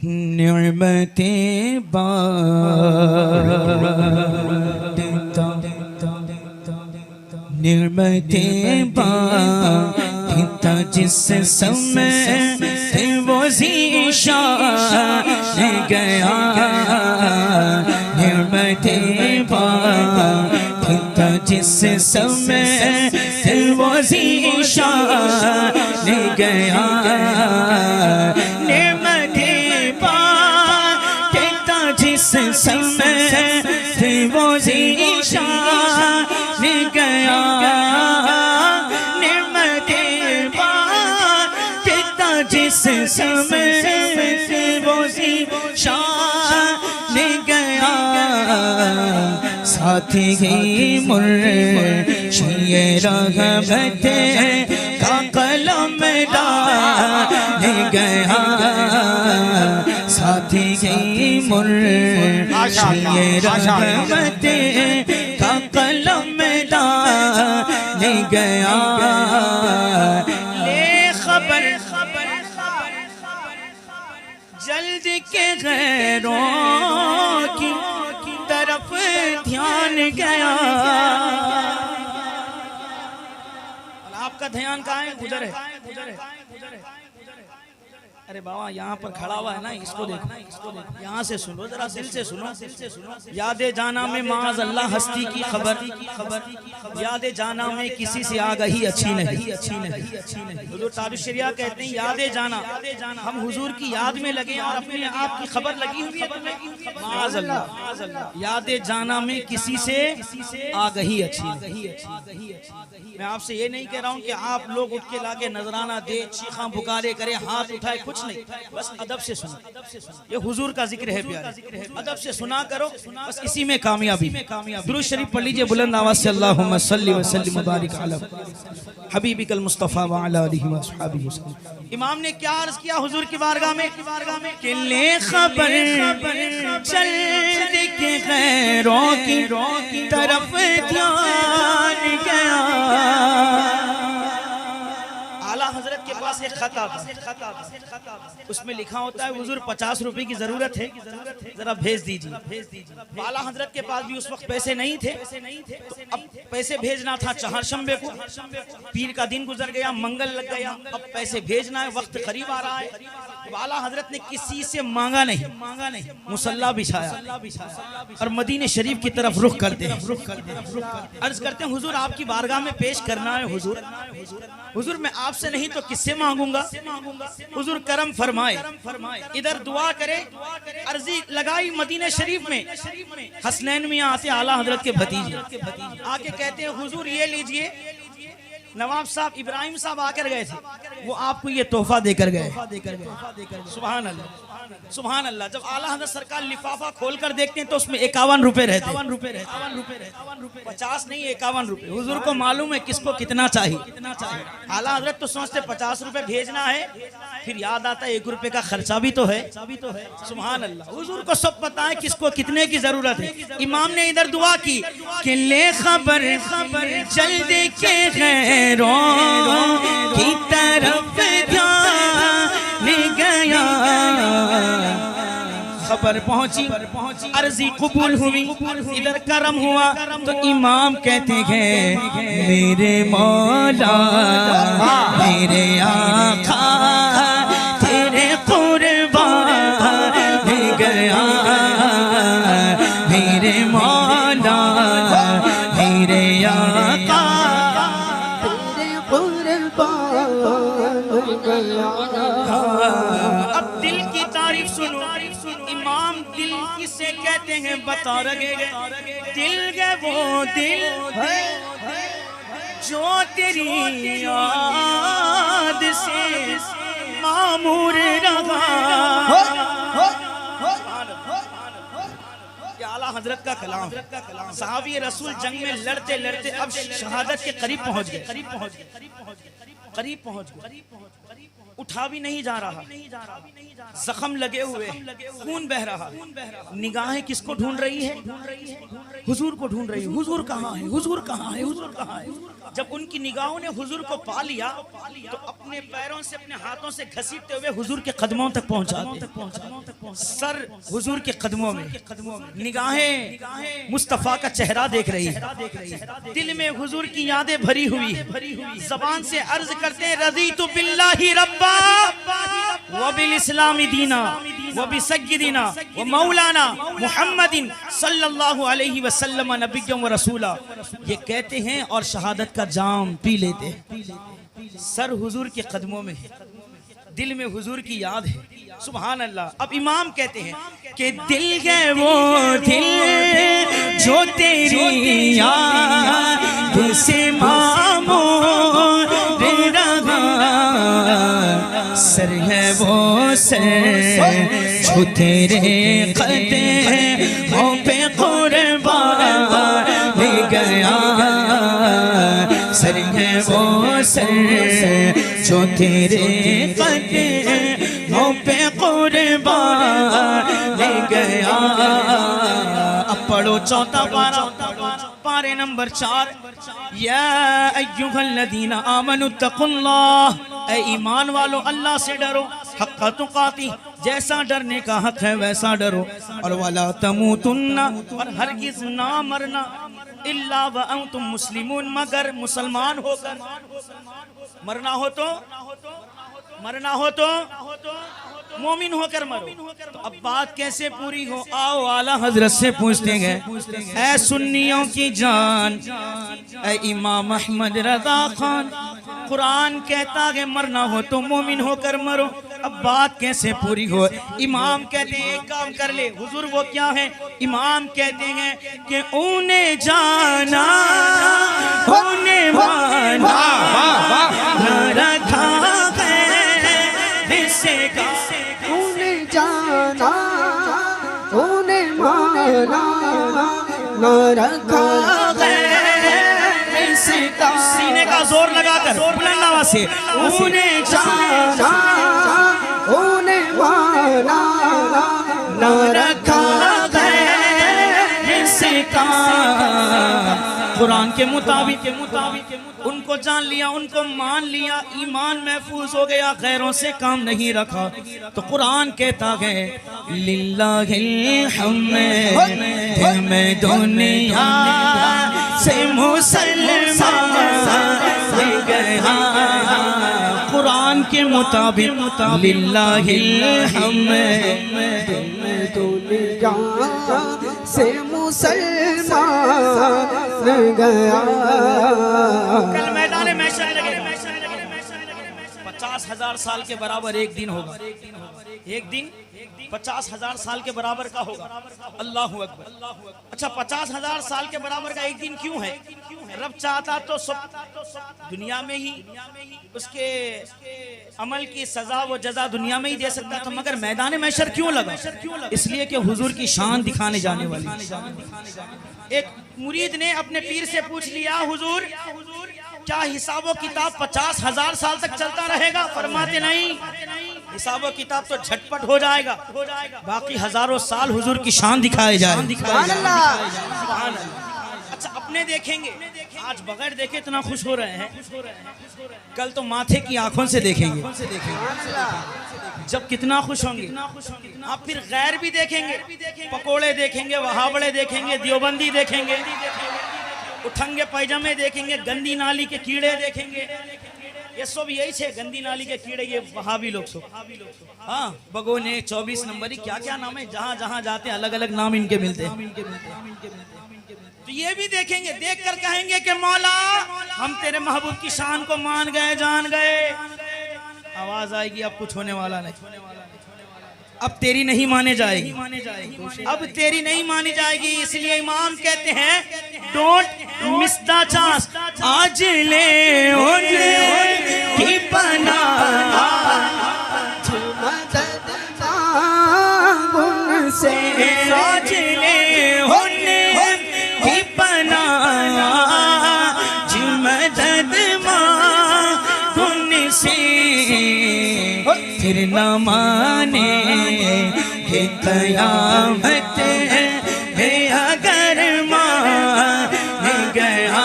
निअमतें बांटता, निअमतें बांटता जिस समय वो ज़ीशान गया। निअमतें बांटता जिस समय वो ज़ीशान गया। जिस समय वो ज़ीशान गया। निअमतें बांटता जिस समय वो ज़ीशान गया। साथी ही मुर्शिद रहमत का कलम डाल गया। साथी ही मुर्शिद रहमत का कलम डाल गया। ले खबर जल्द के गैरों की तरफ ध्यान गया। आपका ध्यान कहाँ है? उधर है। अरे बाबा यहाँ पर खड़ा हुआ है ना, इसको देखो, यहाँ से सुनो, जरा दिल से सुनो। यादे जाना में माज़ अल्लाह हस्ती की खबर, यादे जाना में किसी से आगही अच्छी नहीं। हुजूर तारिक़ शरिया कहते हैं यादे जाना, हम हुजूर की याद में लगे और अपने आप की खबर लगी हुई है। माज़ अल्लाह, यादे जाना में किसी से आगही अच्छी नहीं। मैं आपसे ये नहीं कह रहा हूँ कि आप लोग उठ के लाके नजराना दे, चीखा पुकारे करे, हाथ उठाए, कुछ नहीं, बस अदब से सुनो। ये हुजूर का जिक्र है प्यारे, अदब से सुना करो, बस इसी में कामयाबी। दुरूद शरीफ पढ़ लीजिए बुलंद आवाज से, अल्लाहुम्मा सल्ली व सल्लिम व बारिक अला हबीबिकल मुस्तफा व अला आलिहि व अस्हाबिहि वसल्लम। इमाम ने क्या अर्ज किया हुजूर की बारगाह में कि ले खबर चल के गैरों की तरफ ध्यान गया। आला हजरत के पास एक खत आता, उसमें लिखा होता है हुजूर 50 रुपए की जरूरत है, जरा भेज दीजिए। आला हजरत के पास भी उस वक्त पैसे नहीं थे, तो अब पैसे भेजना था चहारशंबे को, पीर का दिन गुजर गया, मंगल लग गया, अब पैसे भेजना है, वक्त करीब आ रहा है। आला हजरत ने किसी से मांगा नहीं, मुसल्ला बिछाया और मदीने शरीफ की तरफ रुख करते हैं। अर्ज करते हैं हुजूर आपकी बारगाह में पेश करना है। हुजूर मैं आपसे नहीं तो किससे मांगूंगा? हुजूर करम फरमाए, इधर दुआ करे। अर्जी लगाई मदीने शरीफ में, हसनैन में आते आला हजरत के भतीजे आके कहते हैं हुजूर ये लीजिए, नवाब साहब इब्राहिम साहब आकर गए थे, वो आपको ये तोहफा देकर गए। सुभान अल्लाह, सुभान अल्लाह। जब आला हज़रत सरकार लिफाफा खोल कर देखते हैं तो उसमें 51 रुपए रहते, 50 नहीं 51 रुपए। हुजूर को मालूम है किसको कितना चाहिए। आला हज़रत तो सोचते 50 रुपए भेजना है, फिर याद आता है 1 रुपए का खर्चा भी तो है। सुभान अल्लाह, हुजूर को सब पता है किसको कितने की जरूरत है। इमाम ने इधर दुआ की कि ले खबर जल्दी के गैरों की तरफ ध्यान गया। खबर पहुंची, अर्जी कबूल हुई, इधर करम हुआ तो इमाम कहते हैं मेरे मौला मेरे आका तेरे कुर्बान गया। मेरे मौला मेरे आका अब दिल की तारीफ सुनो। इमाम दिल किसे कहते हैं बता रहे हैं। दिल है वो दिल जो तेरी याद से मामूर रहा। आला हजरत का कलाम, साहबी रसूल जंग में लड़ते लड़ते अब शहादत के करीब पहुंच गए। उठा भी नहीं जा रहा, जख्म लगे हुए, खून बह रहा, निगाहें किसको ढूंढ रही है? हुजूर को ढूंढ रही है। हुजूर कहाँ है? हुजूर कहाँ है? हुजूर कहाँ है? जब उनकी निगाहों ने हुजूर को पा लिया तो अपने पैरों से, अपने हाथों से घसीटते हुए हुजूर के कदमों तक पहुंचा, सर हुजूर के कदमों में, निगाहें मुस्तफा का चेहरा देख रही है, दिल में हुजूर की यादें भरी हुई, जबान से अर्ज करते हैं रज़ीतु बिल्लाहि रब्बा व बिल इस्लामी दीना व बि सय्यिदिना व मौलाना मुहम्मदिन सल्लल्लाहु अलैहि वसल्लम नबिय्यन व रसूला। ये कहते हैं और शहादत का जाम पी लेते हैं। सर हुजूर के कदमों में है, दिल में हुजूर की याद है। सुभान अल्लाह। अब इमाम कहते हैं कि दिल है वो दिल जो तेरी याद से मामूर रहा, सर है वो सर जो तेरे कदमों पे कुर्बान ले गया, सर है वो सर जो तेरे कदमों पे कुर्बान ले गया। अब पढ़ो चौथा पारा, पारे नंबर 4। या अय्युहल्लज़ीना आमनुत्तकुल्लाह, ऐ ईमान वालो अल्लाह से डरो, हक़्क़ तुक़ाती, जैसा डरने का हक है वैसा डरो, और वला तमूतुन्ना, और हरगिज़ ना मरना, इल्ला व अंतुम मुस्लिमून, मगर मुसलमान होकर। मरना हो तो मोमिन होकर मरो। तो अब बात कैसे पूरी हो? आओ आला हजरत से पूछते हैं, ऐ सुन्नियों की जान, ऐ इमाम अहमद रज़ा खान, कुरान कहता है मरना हो तो मोमिन होकर मरो। अब बात कैसे पूरी हो? इमाम कहते हैं एक काम कर ले। हुजूर वो क्या है? इमाम कहते हैं कि उन्हें जाना उन्हें माना रखा है इससे का, उन्हें जाना उन्हें माना न रखा है इसका। सीने का जोर लगाकर बुलंद आवाज से, उन्हें जाना उन्हें माना न रखा है इसका। कुरान के मुताबिक उनको जान लिया, उनको मान लिया, ईमान महफूज हो गया, गैरों से काम नहीं रखा। तो कुरान कहता है लिल्लाहिल हम्द में दुनिया से मुसलमान गया। कुरान के मुताबिक लिल्लाहिल हम्द में दुनिया से मुसलमान गया। कल मैदान में 50,000 साल के बराबर एक दिन होगा। एक दिन 50,000 साल के बराबर का होगा। अल्लाहु अकबर। अच्छा, 50,000 साल के बराबर का एक दिन क्यों है? रब चाहता तो सब दुनिया में ही उसके अमल की सजा व जजा दुनिया में ही दे सकता था, मगर मैदान महशर क्यों लगा? इसलिए कि हुजूर की शान दिखाने जाने वाली। एक मुरीद ने अपने पीर से पूछ लिया, हुजूर क्या हिसाबो किताब 50,000 साल तक चलता रहेगा? फरमाते नहीं, हिसाबो किताब तो झटपट हो जाएगा, बाकी हजारों साल हुजूर की शान दिखाए जाए। अच्छा, अपने देखेंगे, आज बगैर देखे इतना खुश हो रहे हैं, कल तो माथे की आंखों से देखेंगे जब कितना खुश होंगे। आप फिर गैर भी देखेंगे, पकोड़े देखेंगे, वहाबड़े देखेंगे, दियोबंदी देखेंगे, उठंगे पैजामे देखेंगे, गंदी नाली के कीड़े देखेंगे। ये सब यही छे, गंदी नाली के कीड़े, ये वहाबी लोग सब। हाँ, बगोने 24 नंबरी, क्या क्या नाम है, जहाँ जहाँ जाते हैं अलग अलग नाम इनके मिलते हैं। तो ये भी देखेंगे, देख कर कहेंगे कि मौला हम तेरे महबूब की शान को मान गए, जान गए। आवाज आएगी, अब कुछ होने वाला नहीं, अब तेरी नहीं माने जाएगी, अब तेरी नहीं मानी जाएगी। इसलिए इमाम कहते हैं डोंट मिस द चांस, आज ले की पना से आज ले की पना मदद मां से। माने कि कयामत है अगर मान गया,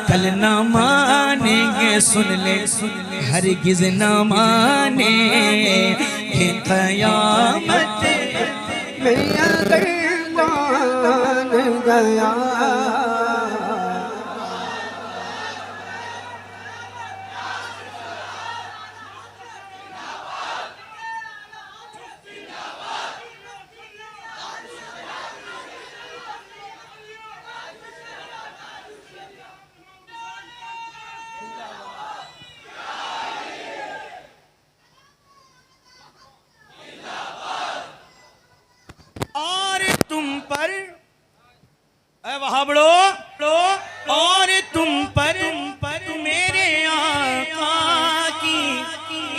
कल ना मानेंगे सुन ले हरगिज़ ना माने कि कयामत मैं अगर मान गया। और तुम पर वहाबड़ो और तुम पर मेरे आका की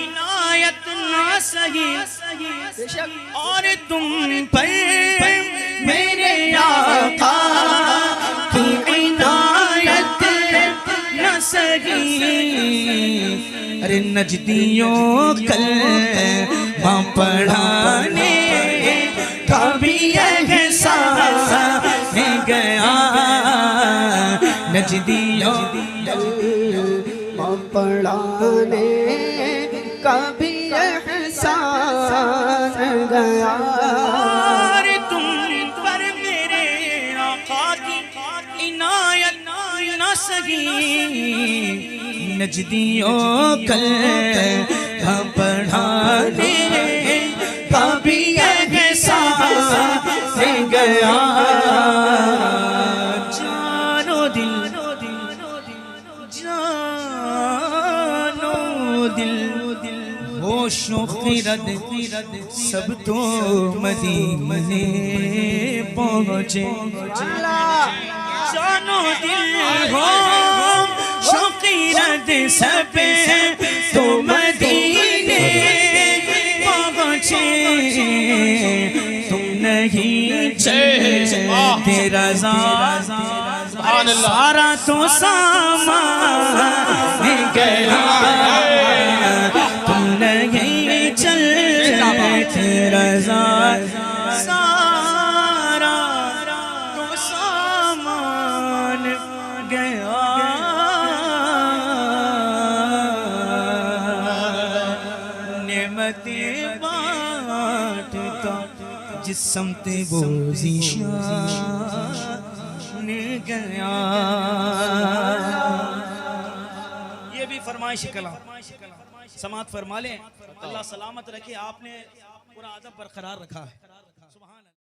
इनायत ना सही, और तुम पर मेरे आका की इनायत ना सही। अरे नजदियों कल मां पढ़ाने कभी एहसास में गया, नजदियों मां पढ़ाने कभी एहसास गया। और तुम पर मेरे आका की इनायत ना सही, नजदियों कल हम पढ़ाने कभी एहसास में गया। जानो दिल होशो खिरद सब तो मदीने पहुँचे। जानो दिल होशो खिरद सब तो मदीने पहुँचे। तुम नहीं चलते रज़ा सारा तो सामान गया, तुम नहीं चलते रज़ा सारा तो सामान गया। नेमतें बांटता जिस समते वो ज़ीशान गया। ये भी फरमाइश कलाम समात फरमा लें। अल्लाह सलामत रखे। आपने पूरा अदब बरकरार रखा है।